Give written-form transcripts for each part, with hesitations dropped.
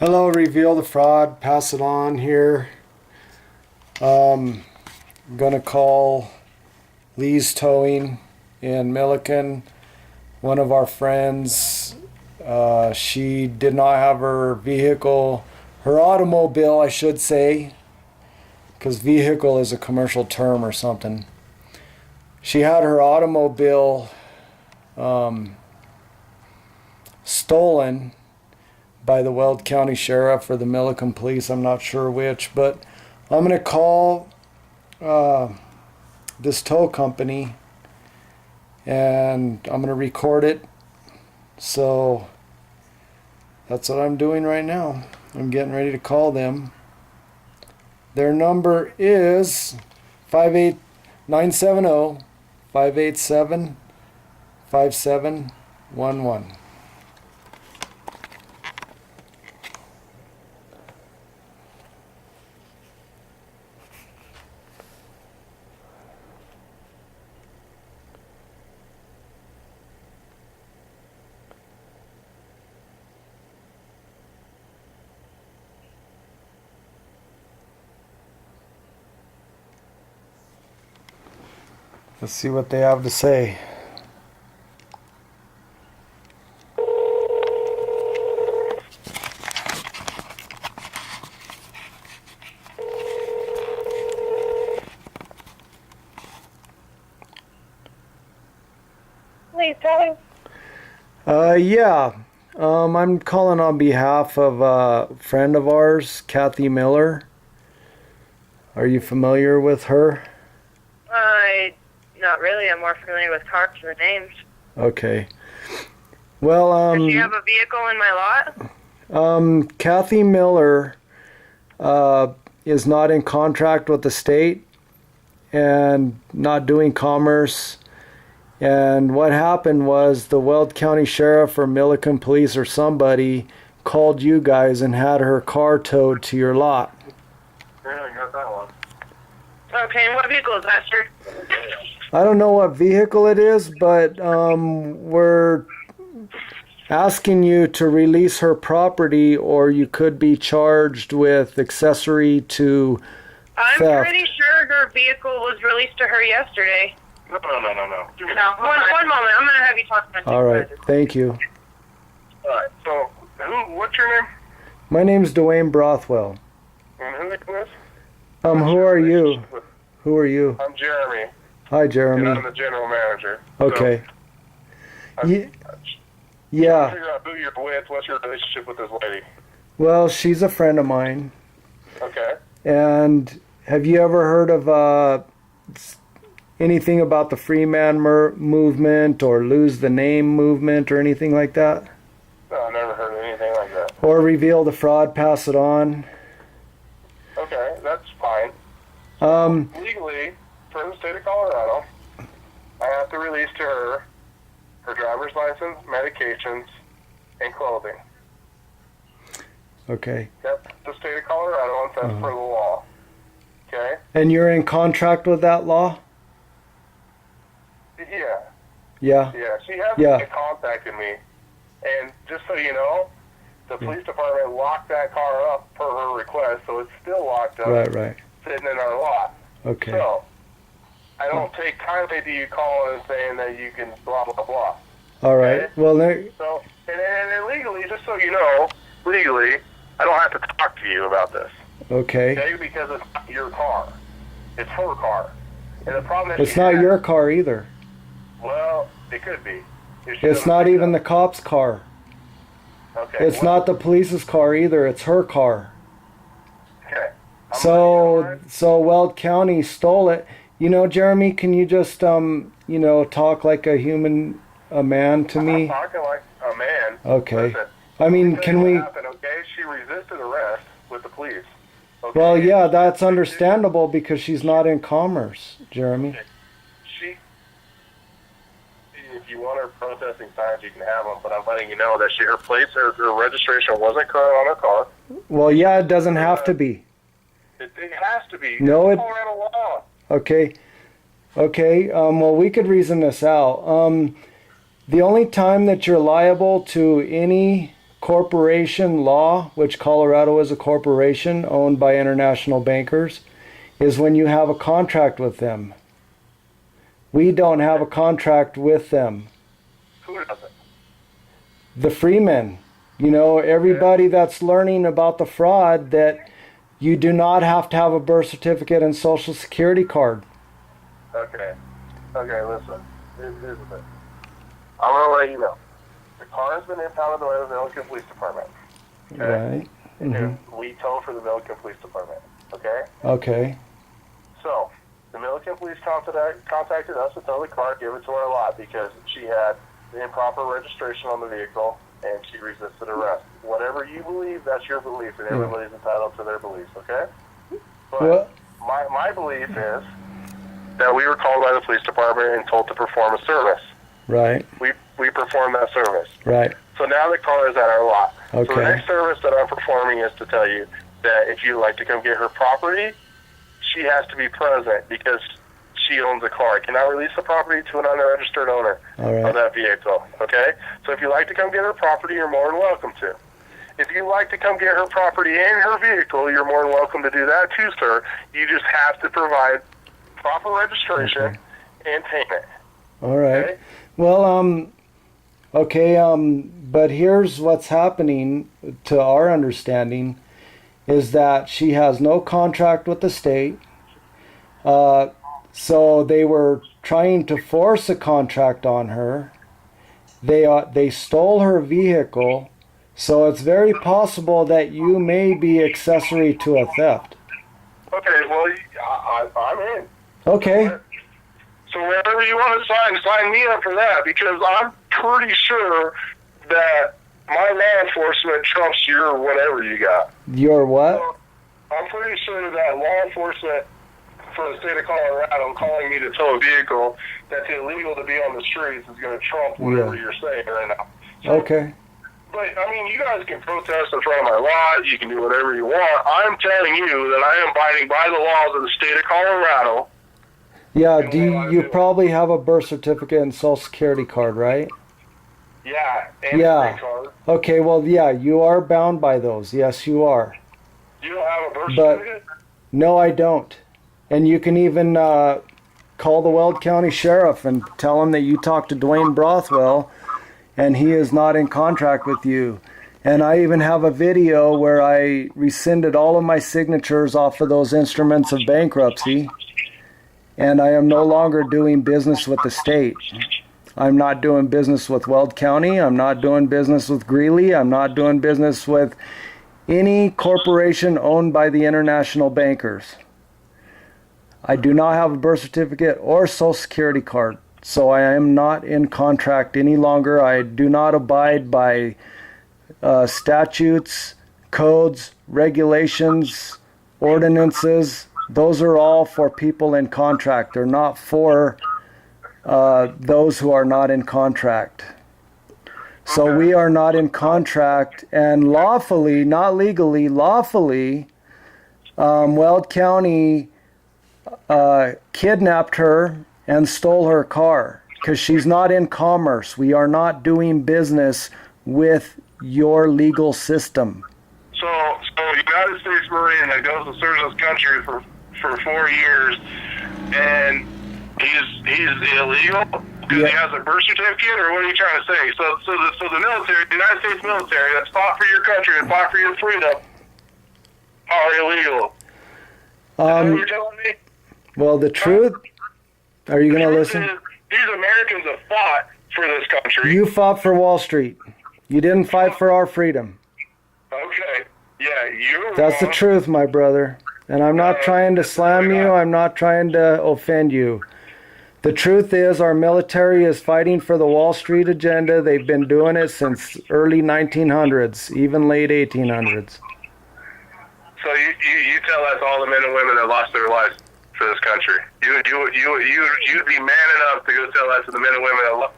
Hello, reveal the fraud, pass it on here. I'm gonna call Lee's Towing in Milliken. One of our friends, she did not have her vehicle, her automobile, I should say, because vehicle is a commercial term or something. She had her automobile stolen by the Weld County Sheriff or the Milliken Police, I'm not sure which, but I'm going to call this tow company and I'm going to record it. So that's what I'm doing right now. I'm getting ready to call them. Their number is 570-587-5711. Let's see what they have to say. Please tell Yeah. I'm calling on behalf of a friend of ours, Kathy Miller. Are you familiar with her? Not really. I'm more familiar with cars than names. Okay. Well, Does she have a vehicle in my lot? Kathy Miller is not in contract with the state and not doing commerce. And what happened was the Weld County Sheriff or Milliken Police or somebody called you guys and had her car towed to your lot. Yeah, I got that one. Okay, and what vehicle is that, sir? I don't know what vehicle it is, but we're asking you to release her property or you could be charged with accessory to I'm theft. pretty sure her vehicle was released to her yesterday. No. No, one moment. I'm going to have you talk to my All right, supervisor. thank you. Alright, so, what's your name? My name's Dwayne Brothwell. And who is this? Who are you? Who are you? I'm Jeremy, Hi, and Jeremy. I'm the general manager. Okay. So, Ye- I'm Yeah. figure out who you're with, what's your relationship with this lady? Well, she's a friend of mine. Okay. And have you ever heard of anything about the free man movement or lose the name movement or anything like that? No, I never heard of anything like that. Or reveal the fraud, pass it on? Okay, that's fine. Legally, for the state of Colorado, I have to release to her her driver's license, medications, and clothing. Okay. That's the state of Colorado, and that's for the law. Okay? And you're in contract with that law? Yeah. Yeah. Yeah, she hasn't Yeah. contacted me. And just so you know, the police department locked that car up per her request, so it's still locked up, Right. sitting in our lot. Okay. So, I don't take kindly to you calling and saying that you can blah, blah, blah. All right. Okay. Well, there, So, and legally, just so you know, legally, I don't have to talk to you about this, okay. okay? Because it's not your car. It's her car. And the problem is It's not your car either. Well, it could be. If she It's doesn't not pick even the up. cop's car. Okay. It's not the police's car either. It's her car. Okay. I'm letting you know, So Weld County stole it. You know, Jeremy, can you just talk like a man to I'm me? talking like a man. Okay. Listen, I mean, let me can tell you we? what happened, okay? She resisted arrest with the police. Okay? Well, yeah, that's understandable because she's not in commerce, Jeremy. She. If you want her processing signs, you can have them. But I'm letting you know that her plates, her registration wasn't current on her car. Well, yeah, it doesn't have to be. It has to be. No, It's Colorado law. Okay. Well, we could reason this out. The only time that you're liable to any corporation law, which Colorado is a corporation owned by international bankers, is when you have a contract with them. We don't have a contract with them. Who doesn't? The freemen. You know, everybody that's learning about the fraud, that you do not have to have a birth certificate and social security card. Okay. Okay, listen. Here's the thing. I'm going to let you know. The car has been impounded by the Milliken Police Department. Okay? Right. And we tow for the Milliken Police Department. Okay? Okay. So, the Milliken Police contacted us to tow the car, give it to our lot, because she had the improper registration on the vehicle and she resisted arrest. Whatever you believe, that's your belief, and everybody's entitled to their beliefs, okay? But my belief is that we were called by the police department and told to perform a service. Right. We performed that service. Right. So now the car is at our lot. Okay. So the next service that I'm performing is to tell you that if you'd like to come get her property, she has to be present because she owns the car. I cannot release the property to an unregistered owner of that vehicle. Okay? So if you'd like to come get her property, you're more than welcome to. If you'd like to come get her property and her vehicle, you're more than welcome to do that too, sir. You just have to provide proper registration and payment. All right. Okay? Well, but here's what's happening to our understanding is that she has no contract with the state. So they were trying to force a contract on her. They stole her vehicle. So it's very possible that you may be accessory to a theft. Okay, well, I'm in. Okay. So wherever you want to sign me up for that, because I'm pretty sure that my law enforcement trumps your whatever you got. Your what? So I'm pretty sure that law enforcement for the state of Colorado calling me to tow a vehicle that's illegal to be on the streets is going to trump whatever you're saying right now. So, okay. But, I mean, you guys can protest in front of my lot. You can do whatever you want. I'm telling you that I am abiding by the laws of the state of Colorado. Yeah, you probably have a birth certificate and social security card, right? Yeah, and a green card. Okay, well, yeah, you are bound by those. Yes, you are. You don't have a birth certificate? No, I don't. And you can even call the Weld County Sheriff and tell him that you talked to Dwayne Brothwell and he is not in contract with you. And I even have a video where I rescinded all of my signatures off of those instruments of bankruptcy. And I am no longer doing business with the state. I'm not doing business with Weld County. I'm not doing business with Greeley. I'm not doing business with any corporation owned by the international bankers. I do not have a birth certificate or social security card. So I am not in contract any longer. I do not abide by statutes, codes, regulations, ordinances. Those are all for people in contract. They're not for those who are not in contract. So we are not in contract, and lawfully, not legally, lawfully, Weld County kidnapped her and stole her car because she's not in commerce. We are not doing business with your legal system. So United States Marine that goes and serves this country for 4 years, and he's illegal because he has a birth certificate, or what are you trying to say? So the military, the United States military that's fought for your country and fought for your freedom are illegal. Is that what you're telling me? Well, the truth. Are you going to listen? These Americans have fought for this country. You fought for Wall Street. You didn't fight for our freedom. Okay. Yeah, you're That's the truth, my brother. And I'm not trying to slam you. I'm not trying to offend you. The truth is our military is fighting for the Wall Street agenda. They've been doing it since early 1900s, even late 1800s. So you tell us all the men and women that lost their lives for this country. You'd be man enough to go tell that to the men and women,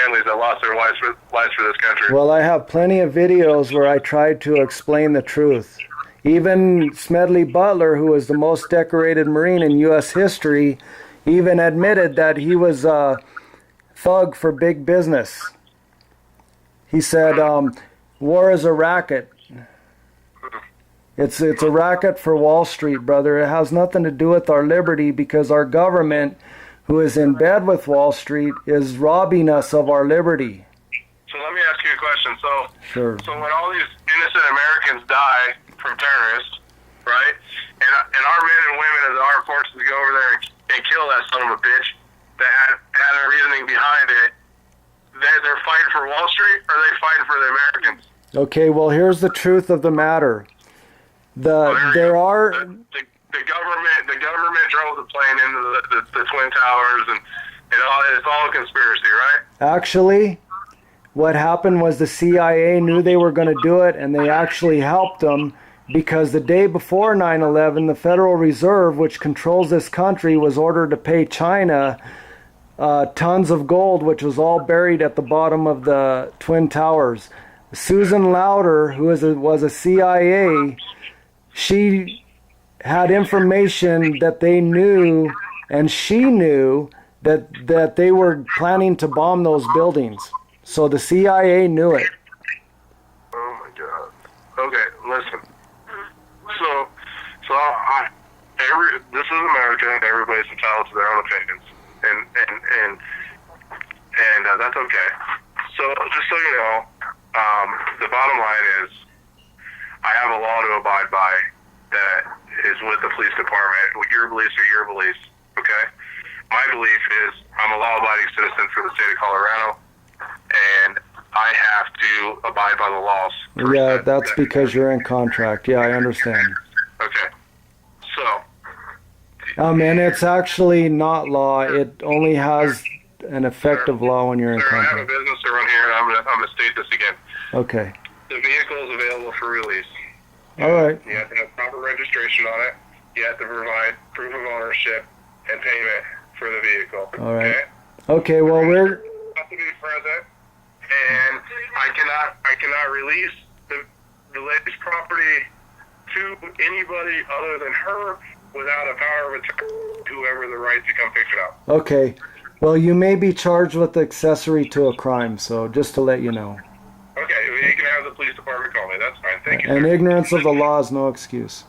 families that lost their lives for this country. Well, I have plenty of videos where I tried to explain the truth. Even Smedley Butler, who was the most decorated Marine in U.S. history, even admitted that he was a thug for big business. He said, war is a racket. It's a racket for Wall Street, brother. It has nothing to do with our liberty because our government, who is in bed with Wall Street, is robbing us of our liberty. So let me ask you a question. Sure. So when all these innocent Americans die from terrorists, right? And our men and women of the armed forces go over there and kill that son of a bitch that had a reasoning behind it, they're fighting for Wall Street or are they fighting for the Americans? Okay, well, here's the truth of the matter. The government drove the plane into the Twin Towers and it's all a conspiracy, right? Actually, what happened was the CIA knew they were going to do it, and they actually helped them because the day before 9/11, the Federal Reserve, which controls this country, was ordered to pay China tons of gold, which was all buried at the bottom of the Twin Towers. Susan Lauder, who was a CIA, she had information that they knew, and she knew that they were planning to bomb those buildings. So the CIA knew it. Oh my God. Okay, listen. This is America, and everybody's entitled to their own opinions, and that's okay. So just so you know, the bottom line is, I have a law to abide by that is with the police department. Your beliefs are your beliefs, okay? My belief is I'm a law-abiding citizen for the state of Colorado, and I have to abide by the laws. Yeah, that's because you're in contract. Yeah, I understand. Okay. So. And it's actually not law. It only has an effective law when you're in Sir, I have a contract. business to run here, and I'm gonna state this again. Okay. The vehicle is available for release. All right. You have to have proper registration on it. You have to provide proof of ownership and payment for the vehicle. All right. Okay? Okay, well, we're... Have to be present, and I cannot release the lady's property to anybody other than her without a power of attorney, whoever the right to come pick it up. Okay. Well, you may be charged with accessory to a crime, so just to let you know. Okay, you can have the police department call me. That's fine. Thank you. And Sir. ignorance of the law is no excuse.